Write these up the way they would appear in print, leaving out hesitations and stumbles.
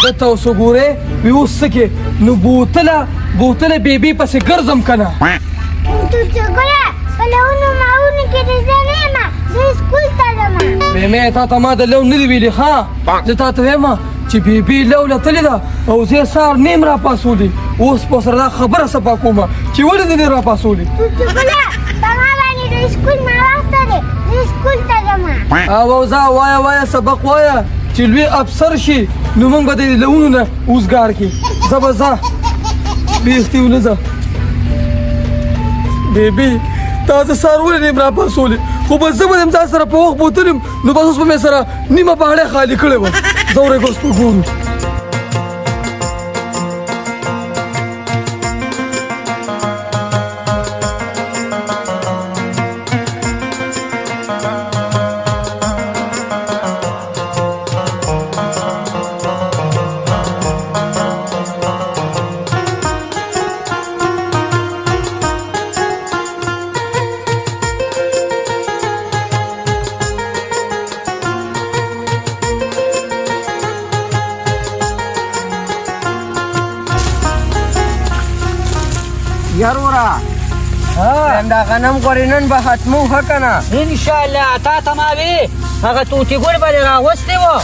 د تاسو ګوره وی اوس کې نو بوتله بیبي پسې ګرځم کنه مې تا ته ما د لو نه دی ویلي ها زه تا ته وایم چې بیبي لو لتلې ده او زه سهار نیم را پاسولي اوس په سره دا خبره صفا کومه چې ولې دې نه را پاسولي او ځه وایه سبق وایه چې لوی افسر شي نو موږ به د لونو نه اوزګار کړي زه به ځه بیختي ونه ځه بیبي تا زه سهار ولې نیم را پاسولي خو بس زه به یم ځان سره په وخت بوتلم نو بس اوس به مې سره نیمه پهاړی خالي کړې وه زه ورېږه اوس به ګورو ضرورا دا غنم غوړي نن به ختمو ښه که نه انشاءالله تا ته ما وې هغه توتي ګل به دې راوستې وه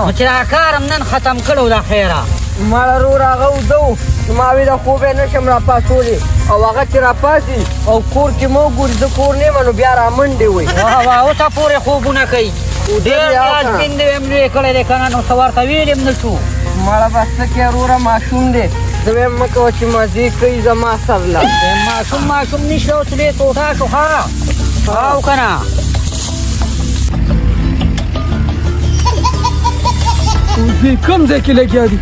نو چې دا کار هم نن ختم کړی دا خیره ماړه رور هغه اوده و ما وې د خوب یې نه شم راپاڅولی او هغه چې راپاڅي او کور کې مو ګوري زه کور نه یم نو بیا رامنډې وی واه اوسه پورې خوبونه کوي ډېر یادبین دې ویم لوی کړی دی که نه نو څه ورته ویلې هم نه شو ماړه بس څه کې وروره ماشوم دی زه ویم مه کوه چې مزې کوي زما سر له ماشوم نشته اوس دې ټوټه شو ښه او که نه دې کوم ځای کې لګیا دي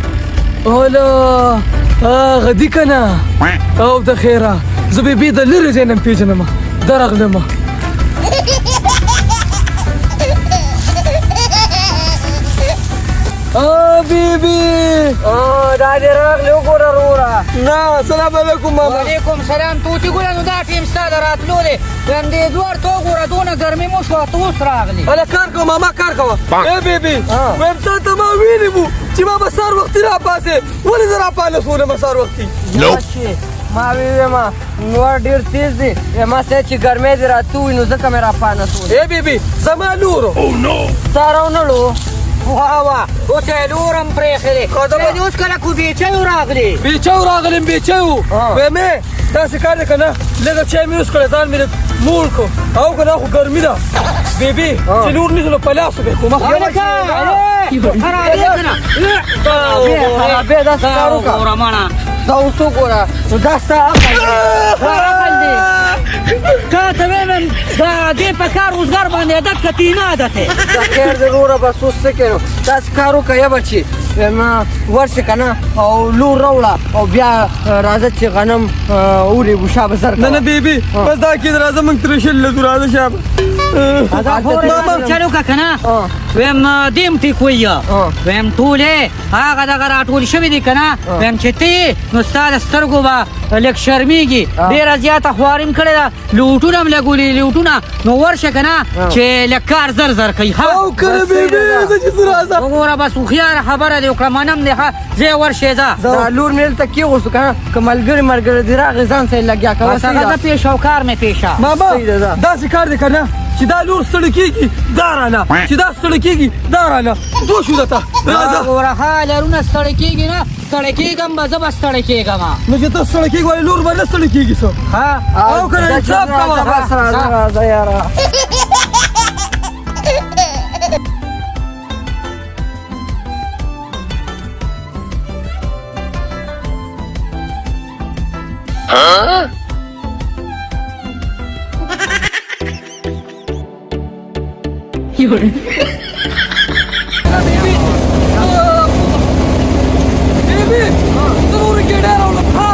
هله هغه دي که نه او د خیره زه بیبي د لرې ځای نه م پېژنم درغلم بیبي دا دې راغلې وګوره وروره نه سلام علیکم ماما وعلیکم سلام توتي ګله نو دا ټیم ستا د راتلو دی ویم دې دوړ ته وګوره دونه ګرمي مو شوه ته اوس راغلې هله کار کوه ماما کار کوه ای بیبي ویم تا ته ما ویلي وو چې ما به سهار وختي راپاسې ولې زه راپالسولم سهار وختي ما ویم نور ډېر تیز دی ما سه چې ګرمۍ دې راته ووي نو ځکه مې راپانسولې ای بیبي زما لورو ستا راونړو واه اوس یې لور هم پرېښې دی اوس کله کو بیچیو راغلې بیچو راغلم بیچو ویمې داسې کار دی که نه لږه چای مې وڅښلی ځان مې موړ کړو او که نه خو ګرمي ده بیبي چې لور نیسو نو په لاسو به کوم خرابې داسې کار وکړه دا اوس وګوره نو دا ستا عقل دی تا ته ویم دا دې په کار روزګار باندې دکه تینه عادت دی دا خیر دی وروره بس اوس څه کوې نو داسې کار وکړه یا بچي ورشې که نه او لور راوړه او بیا راځه چې غنم ورېږو شابه زر نه نه بیبي بس دا کېد راځه موږ ترې شل لدو راځه شابه چلو که که نه ویم دیم ټیک ویه ویم ټولې هغه دغه راټول شوي دي که نه ویم چې ته نو ستا د سترګو به لږ شرمېږي ډېره زیاته خواریم کړې ده لوټونه هم لګولي لوټونه نو ورشه که نه چې لږ کار زر زر کوي او کنه بیبي زه چې زه راځم وګوره بس هوښیاره خبره دی وکړه منم دی ښه زه ورشې ځه دا لور مې دلته کېغوستو که نه که ملګري دې راغې ځان سره لګیا کوه بس هغه زه پېښ او کار مې پېښه ماما داسې کار دی که نه چې دا لور ستړی کېږي دا رانه چې دا ستړی کېږي دا رانه دوه شو درته راځه وګوره ښه لرونه ستړی کېږي نه ستړی کېږم به زه به ستړی کېږم نو چې ته ستړی کېږي ولې لور به نه ستړی کېږي څه او که نه انصاف کوه بس راځه یاره بیبي ضروري کې ډېر راوړم ها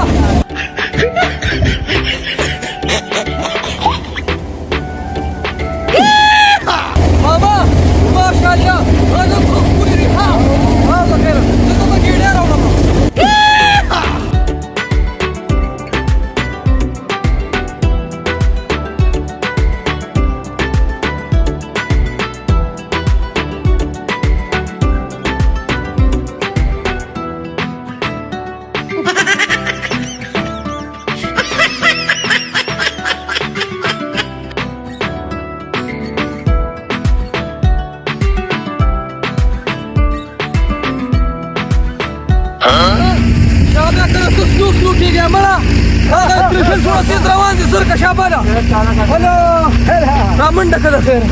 ماما ماشاءالله غنم خو ښکلي دي ها هذا خیر زه ته کې ډېر راوړم چل څومره تېز روان دي زر که شاباله هلو را منډه که د خیره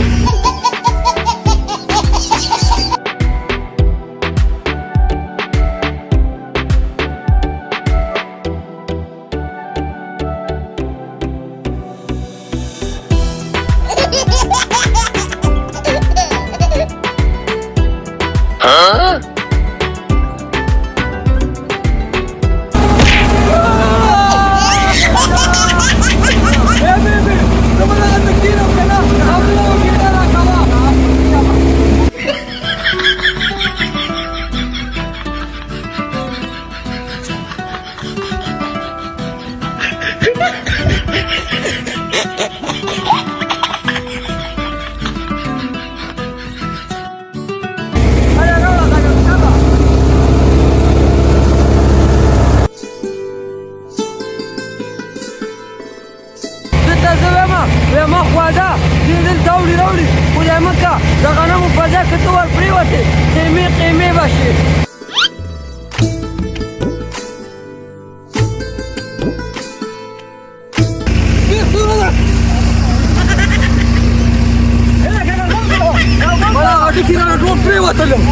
ما خواده دې دلته راوړي خو د مکه د غنمو په ځای که ته ور پرېوتې قیمې به شي بلا هډوکي رانه ټول پرېوتلم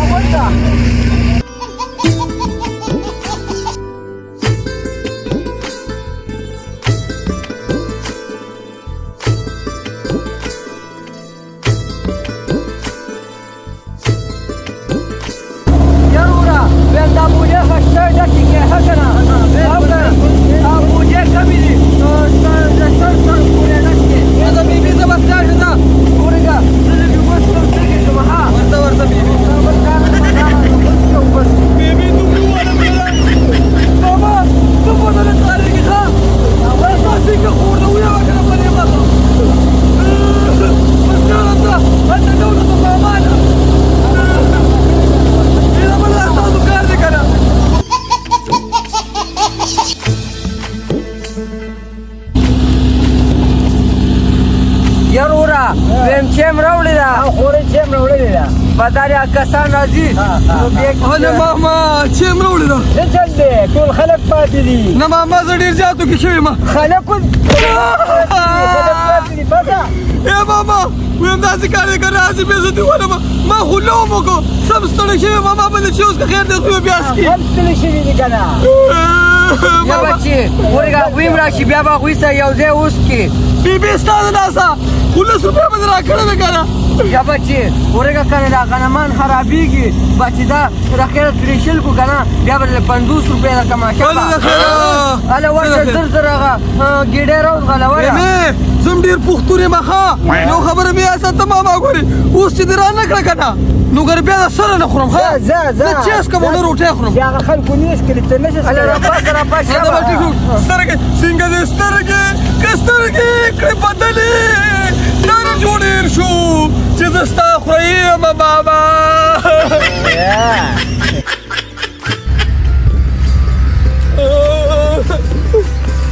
چیم راوړې ده خورې چیم راوړې ده په دا کسان راځي هله ماما چیم راوړې ده څه چل دی ټول خلک پاتې دي نه ماما زه ډېر زیاتو کې شوی ما خلک پاتې دي پته ای ماما ویم داسې کار دی که راځي بېزتي ولمه ما خو لوم وکړو سم ستړی شوی ماما بله چې اوس که خیر دی خو بیا سکي هم ستړی شوي دي که نه یا بچې ورېږه ویم راشي بیا به هغوی سره یو ځای وسکي بیبي ستا د لاسه 15 روپۍ مې را کړې ده که نه یا بچې ورېږه که نه دا غنمان خرابېږي بچې دا د خیره ترېشل کړو که نه بیا به 50 روپۍ ده تماشه به هله ورشه زر زر هغه ګېډۍ راوځغلوله زم ډېر پښتون یم ښه یو خبره مې یاد ساته ماما ګورې اوس چې دې را نه کړه که نه نو ګورې بیا د سره نه خورم ښه نه چیس کوم نه روټۍ خورم بیا هغه خلکو نیس کړي ته نشې سترګې څنګه دې سترګې که سترګې کړې بدلې نن جوړېر شو چې زه ستا خوره یم بابا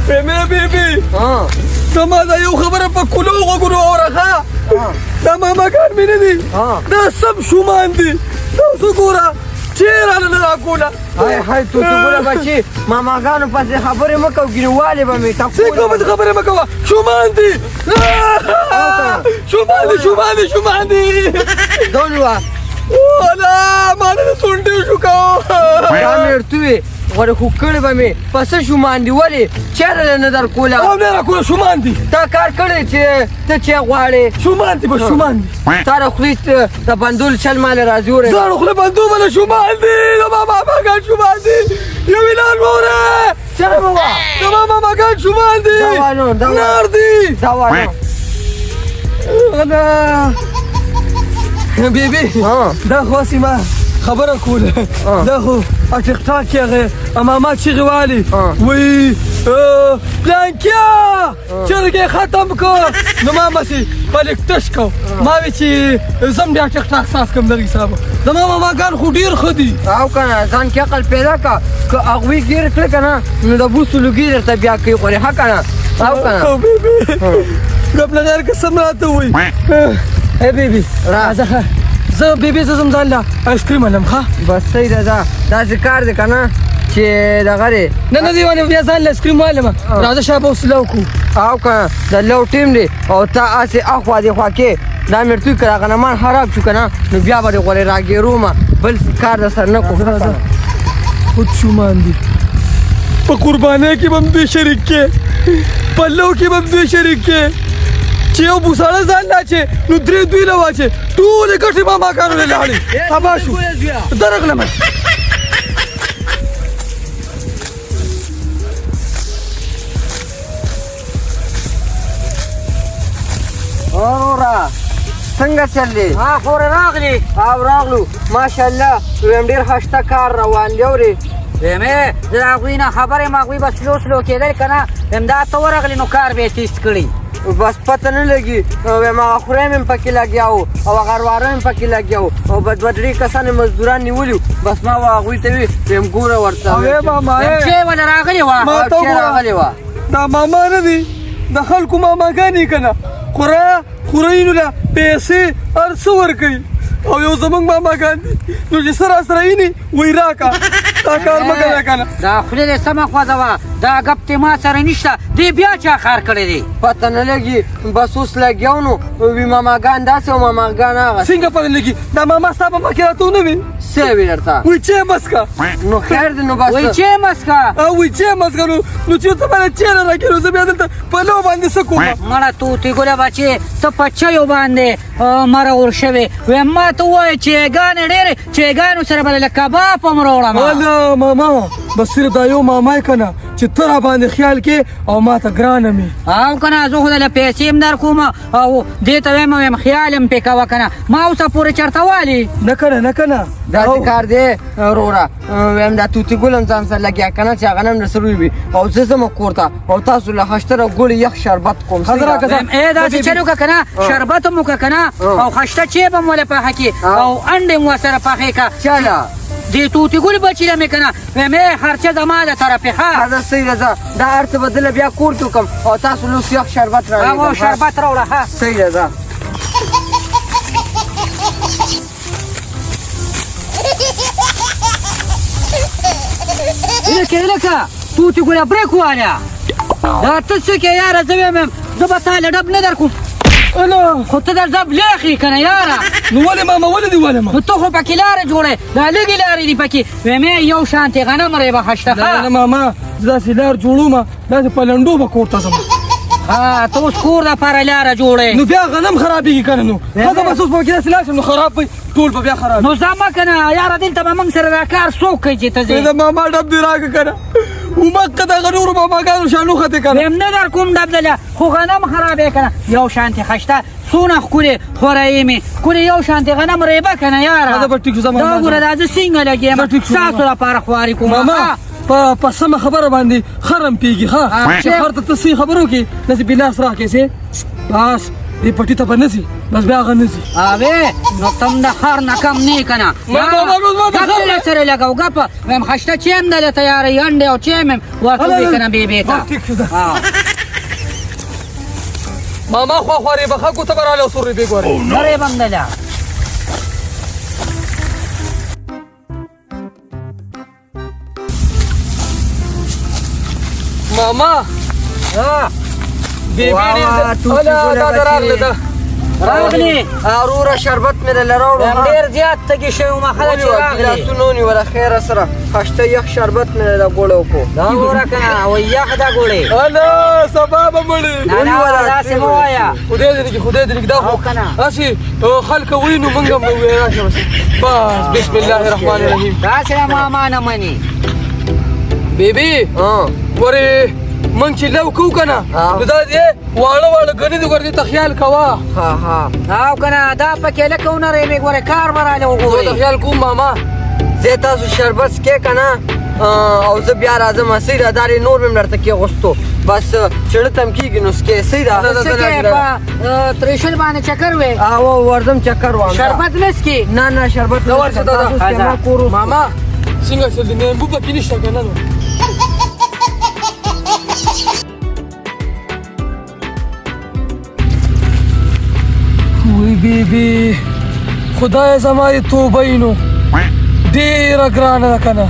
پېمې بیبي زما دا یو خبره په کلو غوږونو اوره ښه دا ماماګان مې نه دي دا سم شومان دي دا اوس وګوره چېرته نه راکوله هاي هاي تو ګوره بچې ماماګانو پسې خبرې مه کوه ګینوالې به مې څه کومه خبرې مه کوه شومان دي شومان دي دولوه ولا ما نه سونډې شو کوه دا مې ورته وې غوړې خو کړې به مې پسه شومان دي ولې چېرته نه در کوله او نه راکوله شومان دي تا کار کړی چې ته چې غواړې شومان دي تا د خولې د بندول چل ماله راځي وره زه د خولې بندول ماله شومان دي د ما ماماګان شومان دي یو ویلان وره چېرې بابا د ما ماماګان شومان دي نار دي بیبي دا خو هسې ما خبره کوله دا خو ټیک ټاک کې هغې ماما چیغې والي وایي پلانکیا چرګې ختم کړ نو ما مسې پلیک تش کړ ما وی چې زم بیا ټیک ټاک صاف کړم دغې حسابه زما ماماګان خو ډېر ښه دي او که نه ځان کې عقل پیدا کړه که هغوی ګیر کړه که نه نو د بوسو لوګي درته بیا کوي خورې ښه که نه او که نه ګپ نه غیر قسم راته وایي ای بیبي راځه زه بیبي زه ځم ځان له آیسکریم هلم ښه بس صحیح ده داسې کار دی که نه چې دغه دی نه دیوانه بیا ځان له اسکریم والم راځه شابه اوس لو کو او که د لو ټیم دی او تا هسې اخوا دې خوا کې دا مېرتوی که غنمان خراب شو که نه نو بیا به دې غوړې راګېرو ما بل کار در سره نه کوو خود شومان دي په قربانۍ کې به هم دوی شریک کې په لو کې به هم دوی شریک کې چې یو بوساړه ځان لا چې نو درې دوی له واچې ټولې ګټې ماماګانو له لاړې تباه شو درغلم وروره څنګه چل دی ها خورې راغلي او راغلو ماشاءالله ویم ډېر خشته کار روان دی اورې ویمې زه د هغوی نه خبر یم هغوی به سلو کېدل که نه ویم دا ته ورغلې نو کار به یې تیز کړي بس پته نه لګي ویم هغه خوریم هم پکې لګیا وو او هغه ارواره هم پکې لګیا وو او دوه درې کسان یې مزدوران نیولي بس ما هغوی ته وي ویم ګوره ورته اوې ماما ویم چې ونه راغلې وه ما ته وګوره. راغلې وه دا ماما نه دي د خلکو ماماګانې که نه خورینو له پیسې هر څه ورکوي او یو زمونږ ماماګان دي نو چې سره سره ییني وایي راکه دا کار مه کوه که نه دا خولې دې سمه خوځوه دا ګپ دې ما سره نشته دې بیا چا کار کړی دی پته نه لګي بس اوس لګیاو نو وي ماماګان داسې او ماماګان هغه څنګه پته لګي دا ماما ستا په مخکې راته ونه وي څه وي درته وایي چې بس که نو خیر دی نو بس وایي چې مسکه او وایي چې بس که نو چې ته باندې چیرې راکړې نو زه بیا دلته په لو باندې څه کوم مړه توتې ګله بچې ته په چیو باندې مرور شوې ویم ما ته ووایه چیګانې ډېرې چیګانو سره به له کباب هم راوړم والا ماما بس صرف دا یو ماما یې که نه چې ته را باندې خیال کې او ما ته ګرانه مې او که نه زه خو دله پیسې هم در کوم او دې ته ویم خیال هم پې کوه که نه ما اوسه پورې چېرته والي نه که نه که نه داسې کار دی وروره ویم دا توتي ګل هم ځان سره لګیا که نه چې هغه نه هم درسره وي او زه ځم کور ته او تاسو له خشتره ګلې یخ شربت کوم ای داسې چل وکړه که نه شربت هم وکړه که نه او خشته چیب هم ولې پخه کړي او انډې هم ورسره پخې کړه چله دې توتي ګل بچي له مې که نه ویم خرچه زما د طرفې ښه دا صحیح ده ځه دا هر څه به دله بیا کور کې وکړم او تاسو لوس یخ شربت هغه راوړئ شربت راوړه ښه صحیح ده ځه لکه توتي ګله برېک واله دا ته څه کې یاره زه ویم زه به تا له ډب نه در کوم خو ته در ډب لیخې که نه یاره نو ولې ماما ولې دې ولې ما نو ته خو پکې لارې جوړې دا لږې لارې دي پکې ویم یو شانتې غنم رې به خشته نه ماما زه داسې لار جوړوم داسې په لنډو به کور ته ځم ته اوس کور دپاره لاره جوړې نو بیا غنم خرابېږي که نه نو ښځه بس اوس په کې داسې لاړ شم نو خراب وي ټول به بیا خراب نو ځه مه که نه یاره دلته به موږ سره دا کار څوک کوي چې ته ځې د ماما ډب دې راکړه که نه ومکه دغه نورو ماماګانو شانو ختې که نه ویم نه در کوم ډب دله خو غنم خرابې که نه یو شانتې خشته څونه ښکلې خورایې مې ښکلې یو شانتې غنم ریبه که نه یاره دا به ټیک شو دا ګوره دا زه څنګه لګېم ستاسو لپاره خواري کوم ماما په سمه خبره باندې خرم پیږي ښه چې خر ته ته صحیح خبرو کې داسې بلاس راکې سې بس دې پټي ته به نه ځي بس بیا هغه نه ځي اوې نو تم د خر نه کم نه که نه ګپ له سره لګو ګپ ویم خشته چیم دله تیارې انډې او چیم یم ورته وې که نه بېبې ته ټیک شو ماما خواخوارې به خلکو ته به رالی او سورې بې ګورې نه ریبم دله ماما راغلي وروره شربت مې دله راوړو ډېر زیات تږي شوي وم خلک چې راغلي ګیلاسونه ونیوله خیره سره خشته یخ شربت مې دله ګوړه وکړو دا ګوره که نه وایي یخ ده ګوړې الا سبا به مړې نه نه داسې مه وایه خدای دې لږي خدای دې لږي دا او خو که نه هسې خلک وایي نو موږ هم ووایو راشه بس بسم الله الرحمن الرحیم داسې نه ماما نه مني بیبي ورې موږ چې لو کوو که نه نو دا دې واړه واړه ګنې دې ګوره دې ته خیال کوه او که نه دا پکې لکه ونه ریمې ګورې کار به راله زه وګورې ته خیال کوم ماما زه تاسو شربت څکې که نه او زه بیا راځم صحیح ده دا نور مې هم درته کېغوستو بس چړه تم کېږي نو څکې صحیح ده څه کې په تریشل باندې چکر وې او ورځم چکر وام شربت نه څکې نه نه شربت دا ورشه دا ماما څنګه چل دی نیمبو پکې نشته که نه نو وی بیبي خدای زما دې توبه یې نو ډېره ګرانه ده که نه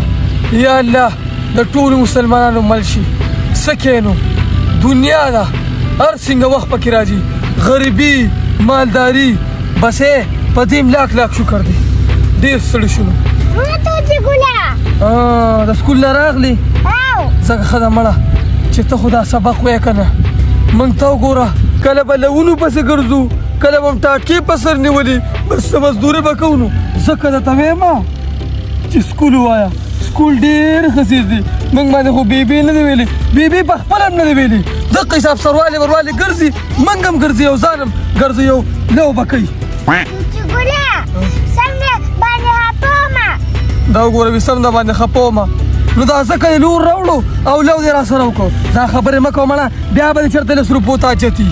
یا الله د ټولو مسلمانانو مل شي. سکینو دنیا دا هر څنګه وخت پکې راځي، غریبي مالداري بسې په دې لاک شکر دی. ډېر ستړي شولو. د سکول نه راغلي ځکه ښه ده مړه چې ته خو دا سبق وایې که نه. موږ ته وګوره کله به لونو پسې ګرځو، کله به م ټاټکې په سر نیولي، بس څه مزدوري به کوو. نو ځکه درته وایم چې سکول ووایه. سکول ډېر ښه څیز دی. موږ باندې خو بیبي نه دی ویلي، بیبي په خپله هم نه دی ویلي. دقه حساب سروالې وروالی ګرځي، موږ هم ګرځي، یو ځان هم ګرځي، یو لو به کوي. دا وګوره وي سم د باندې خفه ومه. نو دا ځکه یې لور راوړو او لو دې را سره وکړو. دا خبرې مه کوه مړه، بیا به دې چېرته 10 روپو ته اچتي.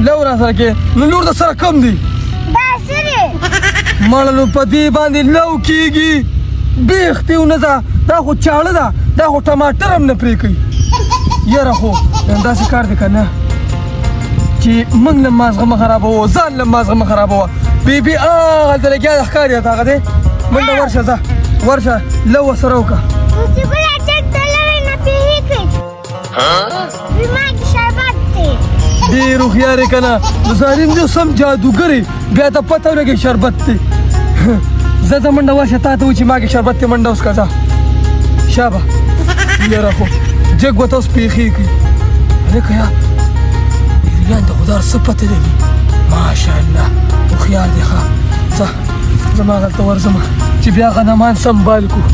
لو را سره کې نو لور د سره کم دی مړه. نو په دې باندې لو کېږي بیختې ونه ده. دا خو چاړه ده، دا خو ټماټر هم نه پرې کوي. یاره خو داسې کار دی که نه چې موږ له مازغه مه خرابوو، ځان له مازغه مه خرابوه. بیبي هلته لګیا ده ښکاري هغه دی. منډه ورشه ځه ورشه لو ورسره وکړه. ډېر هوښیار یې که نه، د ظالم دی سم جادوګر یې، بیا ته پته ولګي شربت دی. زه ځه منډه ورشه تا ته و چې ما کې شربت دی، منډه اوس که ځه شابه. یاره خو جګ ورته اوس پېښېږي. هلکه یا پیریان د خدار څه پته لګي. ماشاءالله هوښیار دی. ښه ځه زما هلته ورځمه چې بیا غنمان سنبال کړو.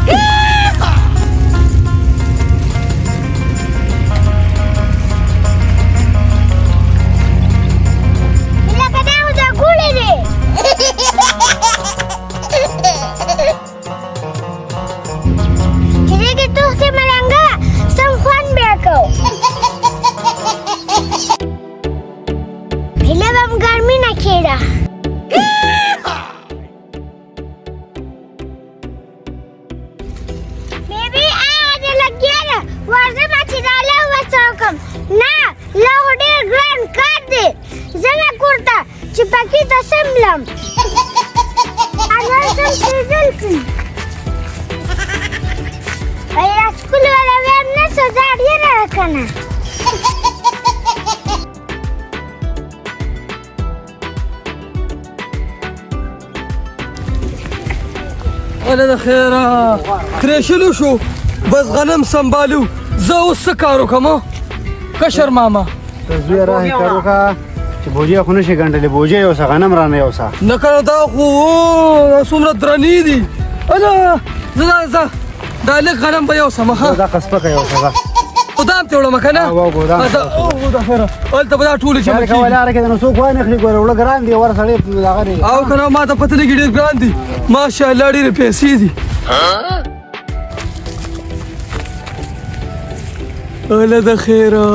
اله د خیره ترېشلو شو، بس غنم سنبالو. زه اوس څه کار وکړم کشر ماما؟ زوی راهي کار وکړه چې بوجۍ خو نشي ګنډلی، بوجۍ یوسه غنم رانه یوسه. نه کنه دا خو څومره درنې دي. اله زه دا لږ غنم به یوسم. ښه دا قصپکه یوسه ګودام ته وړم که نه؟ ګودام د خیره هلته به دا ټولې چمکېږي. لاره کې نو څوک وانخلي ګوره وړه ګران دي ور سړی دغه دی. او که نه ما ته پته لګي ډېر ګران دي. ماشاءالله ډېرې پیسې دي. اله د خیره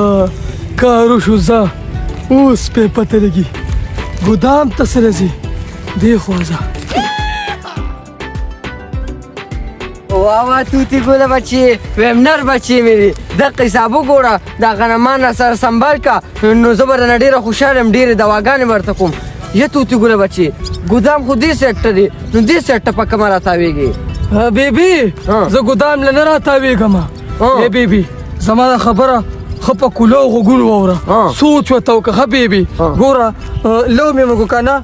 کار وشو. ځه اوس پې پته لګي ګودام ته څه راځي. دې خوا ځه. واوا توتی ګله بچی ویم نر بچی میری دقه حساب وګوره دا غنمان را سره سنبال کا نو زه به درنه ډېره خوشحاله یم ډېرې دواګانې ورته کوم. یا توتی ګله بچی ګودام خو دې سیټ ته دی نو دې سیټ ته په کومه راتاویږي؟ بیبي زه ګودام له نه راتاویږم. ای بیبي زما دا خبره ښه په کولو غوږونو واوره، سوچ ورته وکړه. ښه بیبي ګوره لو مې وکړو که نه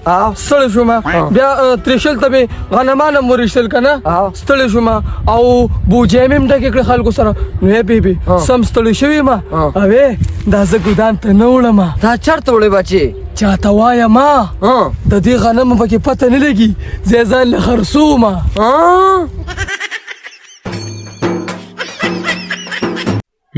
ستړی شوم، بیا ترېشل ته مې غنمان هم ورېشتل که نه ستړی شوم، او بوجۍ مې هم ډکې کړې خلکو سره. نو ای بیبي سم ستړی شوې یم اوې دا زه ګودام ته نه وړم. دا چېرته وړې بچې؟ چاته وایم د دې غنمو پکې پته نه لګي، زه یې ځان له خرڅوم.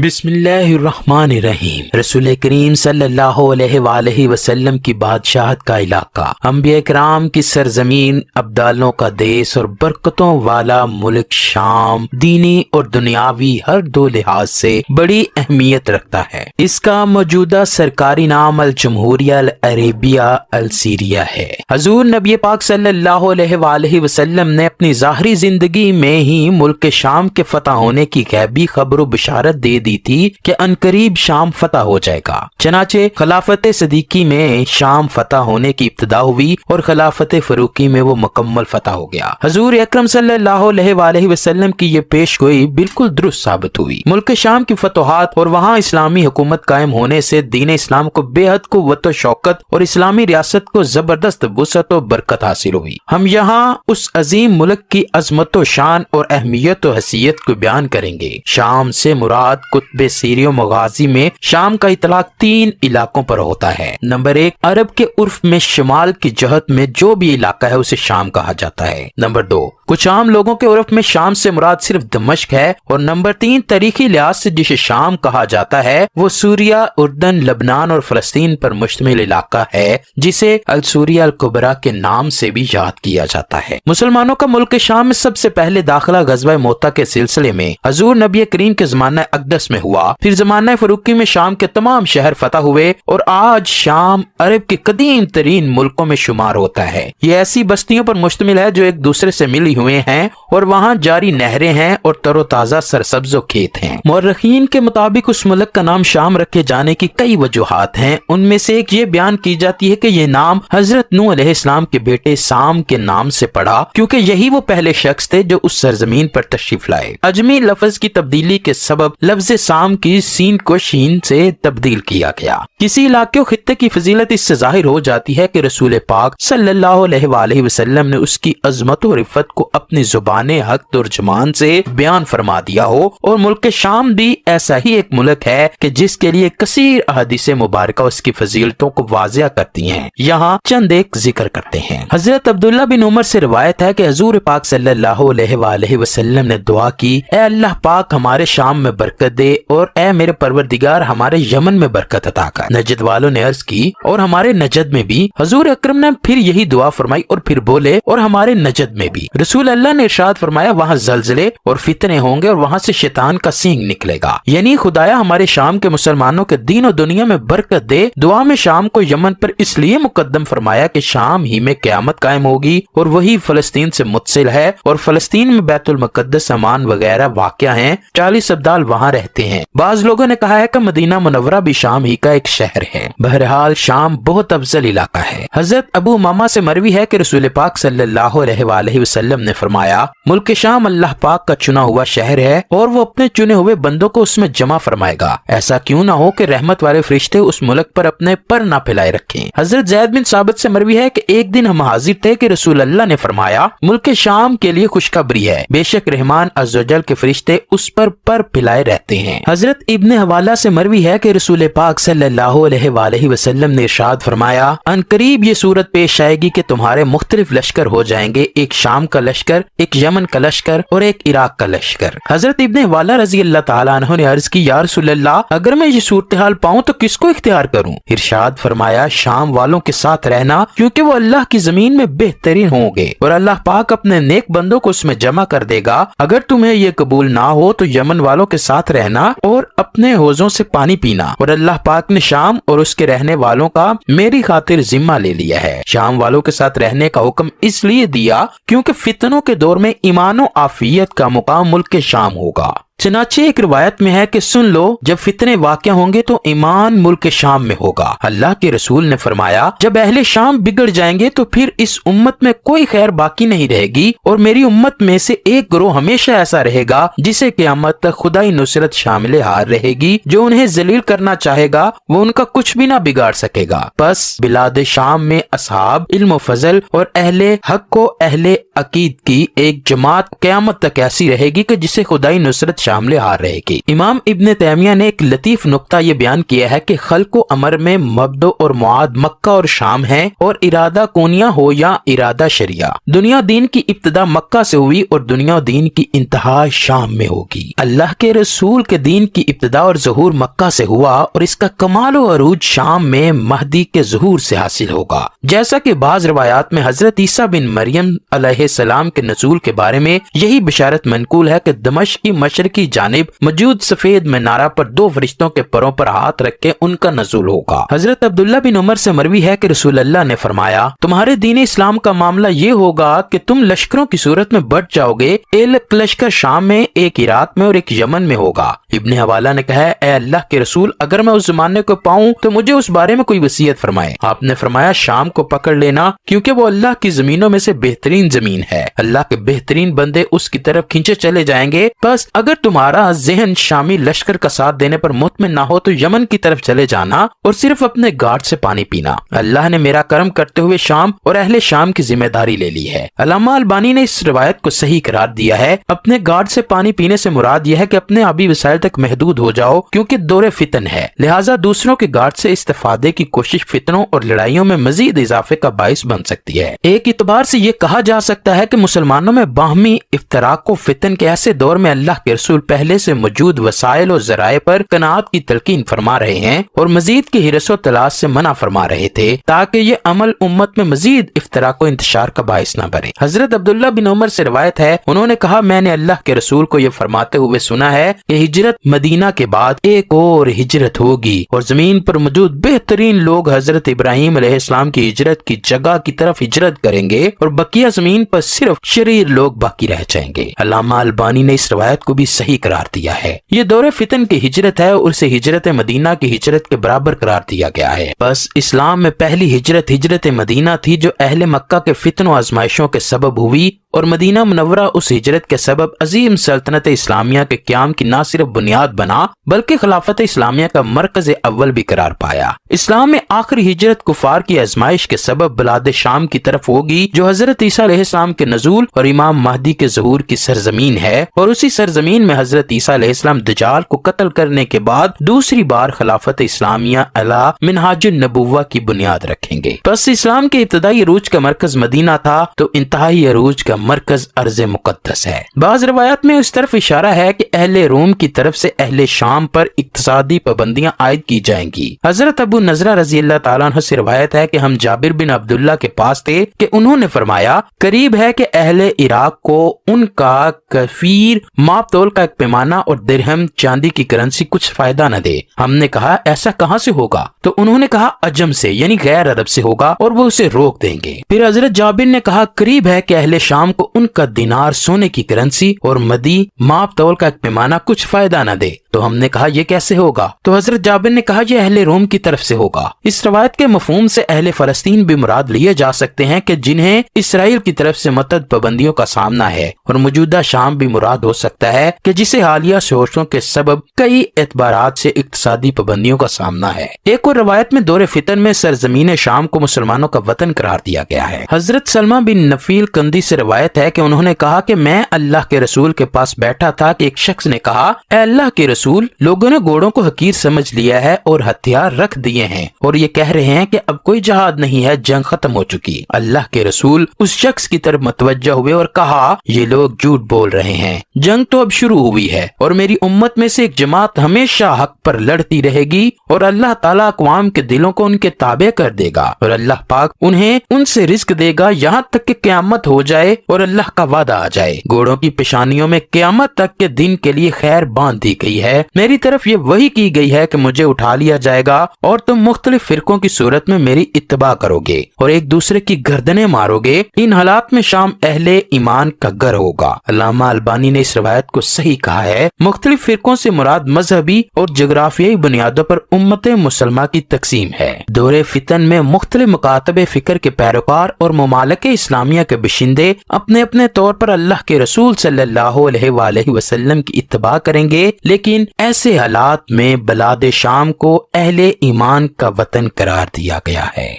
بسم اللہ الرحمن الرحیم. رسول کریم صلی اللہ علیہ وآلہ وسلم کی بادشاہت کا علاقہ، انبیاء کرام کی سرزمین، ابدالوں کا دیس اور برکتوں والا ملک شام دینی اور دنیاوی ہر دو لحاظ سے بڑی اہمیت رکھتا ہے. اس کا موجودہ سرکاری نام الجمہوریہ العربیہ السیریہ ہے. حضور نبی پاک صلی اللہ علیہ وآلہ وسلم نے اپنی ظاہری زندگی میں ہی ملک شام کے فتح ہونے کی غیبی خبر و بشارت دے دی تھی کہ انقریب شام فتح ہو جائے گا۔ چنانچہ خلافت صدیقی میں شام فتح ہونے کی ابتدا ہوئی اور خلافت فاروقی میں وہ مکمل فتح ہو گیا۔ حضور اکرم صلی اللہ علیہ وآلہ وسلم کی یہ پیش گوئی بالکل درست ثابت ہوئی۔ ملک شام کی فتوحات اور وہاں اسلامی حکومت قائم ہونے سے دین اسلام کو بے حد قوت و شوکت اور اسلامی ریاست کو زبردست وسعت و برکت حاصل ہوئی۔ ہم یہاں اس عظیم ملک کی عظمت و شان اور اہمیت و حیثیت کو بیان کریں گے۔ شام سے مراد کتب سیری و مغازی میں شام کا اطلاق 3 علاقوں پر ہوتا ہے۔ نمبر 1، عرب کے عرف میں شمال کی جہت میں جو بھی علاقہ ہے اسے شام کہا جاتا ہے۔ نمبر 2، کچھ عام لوگوں کے عرف میں شام سے مراد صرف دمشق ہے۔ اور نمبر 3، تاریخی لحاظ سے جسے شام کہا جاتا ہے وہ سوریہ، اردن، لبنان اور فلسطین پر مشتمل علاقہ ہے جسے السوریہ الکبریٰ کے نام سے بھی یاد کیا جاتا ہے۔ مسلمانوں کا ملک شام میں سب سے پہلے داخلہ غزوہ موتہ کے سلسلے میں حضور نبی کریم کے زمانہ اقدس میں ہوا۔ پھر زمانہ فاروقی میں شام کے تمام شہر فتح ہوئے اور آج شام عرب کے قدیم ترین ملکوں میں شمار ہوتا ہے۔ یہ ایسی بستیوں پر مشتمل ہے جو ایک دوسرے سے ملی ہوئے ہیں اور وہاں جاری نہریں ہیں اور تر و تازہ سرسبز و کھیت ہیں۔ مورخین کے مطابق اس ملک کا نام شام رکھے جانے کی کئی وجوہات ہیں۔ ان میں سے ایک یہ بیان کی جاتی ہے کہ یہ نام حضرت نوح علیہ السلام کے بیٹے سام کے نام سے پڑا کیونکہ یہی وہ پہلے شخص تھے جو اس سرزمین پر تشریف لائے۔ اجمی لفظ کی تبدیلی کے سبب لفظ سام کی سین کو شین سے تبدیل کیا گیا۔ کسی علاقے و خطے کی فضیلت اس سے ظاہر ہو جاتی ہے کہ رسول پاک صلی اللہ علیہ وآلہ وسلم نے اس کی عظمت و رفت کو اپنی زبان حق ترجمان سے بیان فرما دیا ہو، اور ملک شام بھی ایسا ہی ایک ملک ہے کہ جس کے لیے کثیر احادیث مبارکہ اس کی فضیلتوں کو واضح کرتی ہیں۔ یہاں چند ایک ذکر کرتے ہیں۔ حضرت عبداللہ بن عمر سے روایت ہے کہ حضور پاک صلی اللہ علیہ وآلہ وسلم نے دعا کی، اے اللہ پاک ہمارے شام میں برکت دے اور اے میرے پروردگار ہمارے یمن میں برکت عطا کر۔ نجد والوں نے عرض کی اور ہمارے نجد میں بھی؟ حضور اکرم نے پھر یہی دعا فرمائی اور پھر بولے اور ہمارے نجد میں بھی۔ رسول اللہ نے ارشاد فرمایا وہاں زلزلے اور فتنے ہوں گے اور وہاں سے شیطان کا سینگ نکلے گا، یعنی خدایا ہمارے شام کے مسلمانوں کے دین و دنیا میں برکت دے۔ دعا میں شام کو یمن پر اس لیے مقدم فرمایا کہ شام ہی میں قیامت قائم ہوگی اور وہی فلسطین سے متصل ہے، اور فلسطین میں بیت المقدس، امان وغیرہ واقع ہیں، 40 ابدال وہاں رہتے ہیں۔ بعض لوگوں نے کہا ہے کہ مدینہ منورہ بھی شام ہی کا ایک شہر ہے۔ بہرحال شام بہت افضل علاقہ ہے۔ حضرت ابو امامہ سے مروی ہے کہ رسول پاک صلی اللہ علیہ وآلہ وسلم نے فرمایا ملک شام اللہ پاک کا چنا ہوا شہر ہے اور وہ اپنے چنے ہوئے بندوں کو اس میں جمع فرمائے گا۔ ایسا کیوں نہ ہو کہ رحمت والے فرشتے اس ملک پر اپنے پر نہ پھیلائے رکھیں۔ حضرت زید بن ثابت سے مروی ہے کہ ایک دن ہم حاضر تھے کہ رسول اللہ نے فرمایا ملک شام کے لیے خوشخبری ہے، بے شک رحمان عز و جل کے فرشتے اس پر پھیلائے رہتے ہیں۔ حضرت ابن حوالہ سے مروی ہے کہ رسول پاک صلی اللہ علیہ وآلہ وسلم نے ارشاد فرمایا ان قریب یہ صورت پیش آئے گی کہ تمہارے مختلف لشکر ہو جائیں گے، ایک شام کا لشکر، ایک یمن کا لشکر اور ایک عراق کا لشکر۔ حضرت ابن حوالہ رضی اللہ تعالیٰ عنہ نے عرض کی یا رسول اللہ اگر میں یہ صورتحال پاؤں تو کس کو اختیار کروں؟ ارشاد فرمایا شام والوں کے ساتھ رہنا کیونکہ وہ اللہ کی زمین میں بہترین ہوں گے اور اللہ پاک اپنے نیک بندوں کو اس میں جمع کر دے گا۔ اگر تمہیں یہ قبول نہ ہو تو یمن والوں کے ساتھ رہنا اور اپنے حوضوں سے پانی پینا، اور اللہ پاک نے شام اور اس کے رہنے والوں کا میری خاطر ذمہ لے لیا ہے۔ شام والوں کے ساتھ رہنے کا حکم اس لیے دیا کیونکہ فتنوں کے دور میں ایمان و عافیت کا مقام ملک شام ہوگا۔ چنانچہ ایک روایت میں ہے کہ سن لو جب فتنے واقع ہوں گے تو ایمان ملک شام میں ہوگا۔ اللہ کے رسول نے فرمایا جب اہل شام بگڑ جائیں گے تو پھر اس امت میں کوئی خیر باقی نہیں رہے گی، اور میری امت میں سے ایک گروہ ہمیشہ ایسا رہے گا جسے قیامت تک خدائی نصرت شامل حال رہے گی، جو انہیں ذلیل کرنا چاہے گا وہ ان کا کچھ بھی نہ بگاڑ سکے گا۔ بس بلاد شام میں اصحاب علم و فضل اور اہل حق و اہل عقید کی ایک جماعت قیامت تک ایسی رہے گی کہ جسے خدائی نصرت شامل ہار رہے گی۔ امام ابن تیمیہ نے ایک لطیف نقطہ یہ بیان کیا ہے کہ خلق و امر میں مبدو اور معاد مکہ اور شام ہے، اور ارادہ کونیا ہو یا ارادہ شریعہ، دنیا دین کی ابتدا مکہ سے ہوئی اور دنیا دین کی انتہا شام میں ہوگی۔ اللہ کے رسول کے دین کی ابتدا اور ظہور مکہ سے ہوا اور اس کا کمال و عروج شام میں مہدی کے ظہور سے حاصل ہوگا، جیسا کہ بعض روایات میں حضرت عیسیٰ بن مریم علیہ السلام کے نزول کے بارے میں یہی بشارت منقول ہے کہ دمشق کی مشرقی की जानिब मौजूद सफेद मीनारा पर 2 फरिश्तों के परों पर हाथ रख के उनका नज़ुल होगा। हजरत अब्दुल्ला बिन उमर से मरवी है कि रसूल अल्लाह ने फरमाया, तुम्हारे दीन इस्लाम का मामला ये होगा कि तुम लश्करों की सूरत में बढ़ जाओगे। एक लश्कर शाम में, एक इराक में और एक यमन में होगा। इब्ने हवाला ने कहा, ए अल्लाह के रसूल, अगर मैं उस जमाने को पाऊं तो मुझे उस बारे में कोई वसीयत फरमाए। आपने फरमाया, शाम को पकड़ लेना, क्योंकि वो अल्लाह की जमीनों में से बेहतरीन जमीन है। अल्लाह के बेहतरीन बंदे उसकी तरफ खींचे चले जाएंगे। बस अगर तुम्हारा जहन शामी लश्कर का साथ देने पर मुतमिन ना हो तो यमन की तरफ चले जाना और सिर्फ अपने गार्ड से पानी पीना। अल्लाह ने मेरा करम करते हुए शाम और अहले शाम की जिम्मेदारी ले ली है। अल्लामा अलबानी ने इस रिवायत को सही करार दिया है। अपने गार्ड से पानी पीने से मुराद यह है कि अपने आबी वसाइल तक महदूद हो जाओ, क्योंकि दौरे फितन है, लिहाजा दूसरों के गार्ड से इस्तेफादे की कोशिश फितनों और लड़ाइयों में मजीद इजाफे का बाइस बन सकती है। एक इतबार से ये कहा जा सकता है कि मुसलमानों में बाहमी इफ्तराक को फितन के ऐसे दौर में अल्लाह के रसूल पहले से मौजूद वसाइल और जराए पर कनात की तलकीन फरमा रहे हैं और मजीद की हिरस और तलाश से मना फरमा रहे थे, ताकि ये अमल उम्मत में मजीद इफ्तराक और इंतशार का बाइस न बने। हजरत अब्दुल्ला बिन उमर से रिवायत है, उन्होंने कहा, मैंने अल्लाह के रसूल को ये फरमाते हुए सुना है कि हिजरत मदीना के बाद एक और हिजरत होगी और जमीन पर मौजूद बेहतरीन लोग हजरत इब्राहिम अलैहिस्सलाम की हिजरत की जगह की तरफ हिजरत करेंगे और बकिया जमीन पर सिर्फ शरीर लोग बाकी रह जाएंगे। अल्लामा अलबानी ने इस रवायत को भी सही करार दिया है। ये दौरे फितन की हिजरत है और उसे हिजरत मदीना की हिजरत के बराबर करार दिया गया है। बस इस्लाम में पहली हिजरत हिजरत मदीना थी, जो अहले मक्का के फितन और आजमाइशों के सबब हुई, और मदीना मुनव्वरा उस हिजरत के सबब अजीम सल्तनत इस्लामिया के क्याम की न सिर्फ बुनियाद बना बल्कि खिलाफत इस्लामिया का मरकज अव्वल भी करार पाया। इस्लाम में आखिरी हिजरत कुफार की आजमाइश के सबब बिलाद शाम की तरफ होगी, जो हजरत ईसा अलैहिस्सलाम के नजूल और इमाम महदी के ज़हूर की सरजमीन है, और उसी सरजमीन में हजरत ईसा अलैहिस्सलाम दज्जाल को कत्ल करने के बाद दूसरी बार खिलाफत इस्लामिया अला मिनहाजुन नबुव्वा की बुनियाद रखेंगे। बस इस्लाम के इब्तदाई अरूज का मरकज मदीना था तो इंतहाई अरूज का मरकज अर्ज मुकद्दस है। बाज़ रिवायात में इस तरफ इशारा है कि अहले रोम की तरफ से अहले शाम पर इक्तिसादी पाबंदियां आयद की जाएंगी। हजरत अबू नजरा रज़ी अल्लाह ताला अन्हु से रिवायत है कि हम जाबिर बिन अब्दुल्ला के पास थे कि उन्होंने फरमाया, करीब है कि अहले इराक को उनका कफीर माप तोल का एक पैमाना और दिरहम चांदी की करेंसी कुछ फायदा न दे। हमने कहा, ऐसा कहां से होगा? तो उन्होंने कहा, अजम से यानी गैर अरब से होगा और वो उसे रोक देंगे। फिर हजरत जाबिर ने कहा, करीब है कि अहले शाम को उनका दिनार सोने की करेंसी और मदी माप तोल का एक पैमाना कुछ फायदा न दे। तो हमने कहा, यह कैसे होगा? तो हजरत जाबिर ने कहा, यह अहले रोम की तरफ से होगा। इस रवायत के मफहूम से अहले फलस्तीन भी मुराद लिए जा सकते हैं कि जिन्हें इसराइल की तरफ से मतद पाबंदियों का सामना है, और मौजूदा शाम भी मुराद हो सकता है कि जिसे हालिया शोषणों के सबब कई एतबारात से इक्तिसादी पाबंदियों का सामना है। एक और रवायत में दौरे फितन में सरजमीन शाम को मुसलमानों का वतन करार दिया गया है। हजरत सलमा बिन नफील कंदी से रवायत है कि उन्होंने कहा कि मैं अल्लाह के रसूल के पास बैठा था कि एक शख्स ने कहा, ऐ अल्लाह के रसूल, लोगों ने घोड़ों को हकीर समझ लिया है और हथियार रख दिए हैं और ये कह रहे हैं कि अब कोई जहाद नहीं है, जंग खत्म हो चुकी। अल्लाह के रसूल उस शख्स की तरफ मुतवज्जह हुए और कहा, ये लोग झूठ बोल रहे हैं, जंग तो अब शुरू हुई है और मेरी उम्मत में से एक जमात हमेशा हक पर लड़ती रहेगी और अल्लाह ताला अक़वाम के दिलों को उनके ताबे कर देगा और अल्लाह पाक उन्हें उनसे रिस्क देगा यहाँ तक कि क़यामत हो जाए और अल्लाह का वादा आ जाए। घोड़ों की पेशानियों में क़यामत तक के दिन के लिए खैर बांध दी गई है। मेरी तरफ ये वही की गई है कि मुझे उठा लिया जाएगा और तुम मुख्तलिफ फिरकों की सूरत में मेरी इत्तबा करोगे और एक दूसरे की गर्दनें मारोगे। इन हालात में शाम अहले ईमान का घर होगा। अल्लामा अलबानी ने इस रवायत को सही कहा है। मुख्तलिफ फिरकों से मुराद मजहबी और जोग्राफियाई बुनियादों पर उम्मत मुसलमा की तकसीम है। दौरे फितन में मुख्तलिफ मुकातबे फिक्र के पैरोकार और मुमालिक इस्लामिया के बशिंदे अपने अपने तौर पर अल्लाह के रसूल सल्लल्लाहु अलैहि वसल्लम की इत्तबा करेंगे, लेकिन ऐसे हालात में बिलाद शाम को अहले ईमान का वतन करार दिया गया है।